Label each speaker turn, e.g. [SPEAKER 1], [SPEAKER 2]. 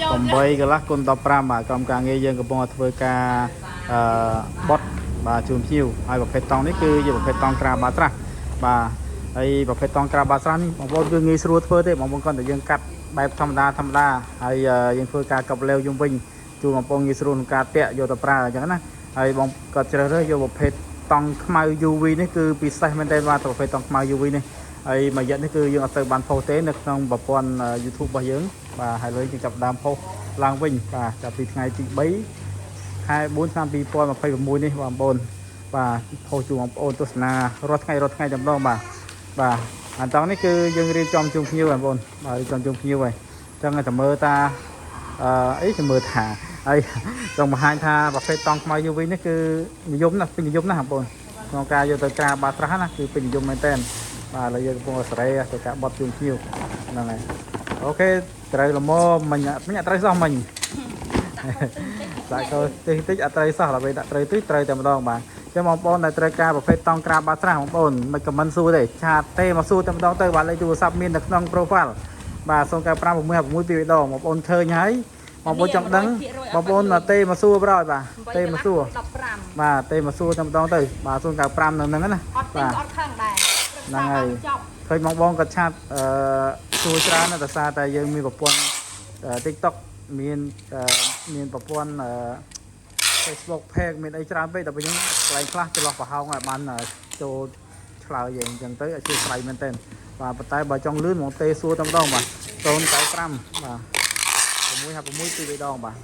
[SPEAKER 1] 8 កន្លះគុណ15បាទក្រុមការងារយើងកំពុងធ្វើការបត់បាទជូនភ្ញៀវហើយប្រភេទតង់នេះគឺជាប្រភេទតង់ក្រាបាត្រាស់បាទហើយប្រភេទតង់ក្រាបាត្រាស់នេះបងប្អូនគឺងាយស្រួលធ្វើទេបងប្អូនគាត់តែយើងកាត់បែបធម្មតាហើយយើងធ្វើការកັບលាវយំវិញជួនបងប្អូនងាយស្រួលក្នុងការពាក់យកទៅប្រើអញ្ចឹងណាហើយបងគាត់ជ្រើសរើសយកប្រភេទតង់ខ្មៅ UV នេះគឺពិសេសមែនទែនបាទប្រភេទតង់ខ្មៅ UV នេះហើយមួយរយៈនេះគឺយើងអត់ទៅបានផុសទេនៅក្នុងប្រព័ន្ធ YouTube របស់យើងបាទហើយលើយើងចាប់ដើមផុសឡើងវិញបាទចាប់ពីថ្ងៃទី3 ខែ 4 ឆ្នាំ 2026 នេះបងប្អូនបាទផុសជូនបងប្អូនទស្សនារាល់ថ្ងៃតែម្ដងបាទអាតង់នេះគឺយើងរៀបចំជូនភ្ញៀវបងប្អូនបាទរៀបចំជូនភ្ញៀវហើយអញ្ចឹងតែមើលតាចាំមើលថាហើយចង់បង្ហាញថាប្រភេទតង់ខ្មៅ UV នេះគឺនិយមណាស់ពេញនិយមណាស់បងប្អូនក្នុងការយកទៅក្រាបាត្រាស់ណាគឺពេញនិយមមែនតើបាទឥឡូវយើងកំពុងសេរីទៅការបត់ជូនភ្ញៀវហ្នឹងហើយអូខេត្រូវល្មមមិញអត់ត្រូវសោះមិញដាក់ចូលតិចអត់ត្រូវសោះដល់ពេលដាក់ត្រូវត្រូវតែម្ដងបាទចឹងបងប្អូនដែលត្រូវការប្រភេទតង់ក្រាបាត្រាស់បងប្អូនមិនខមមិនសួរទេឆាតទេមកសួរតែម្ដងទៅបាទលេខទូរស័ព្ទមាននៅក្នុង profile បាទ095 666 2 ដងបងប្អូនឃើញហើយបងប្អូនចង់ដឹងបងប្អូនទេមកសួរប្រយបាទទេមកសួរបាទទេមកសួរតែម្ដងទៅបាទ095នៅហ្នឹងណាបាទអត់ខឹងដែរហ្នឹងហើយឃើញបងក៏ឆាតសួរច្រើនតែសារតែយើងមានប្រព័ន្ធ TikTok មានប្រព័ន្ធ Facebook page មានអីច្រើនពេកតែពេលហ្នឹងកន្លែងខ្លះចន្លោះប្រហោងឲ្យបានចូលឆ្លើយយើងអញ្ចឹងទៅឲ្យជួយឆ្លៃមែនតើបាទប៉ុន្តែបើចង់លឿនហ្មងទេសួរតែម្ដងបាទ095បាទ656 2 ដងបាទ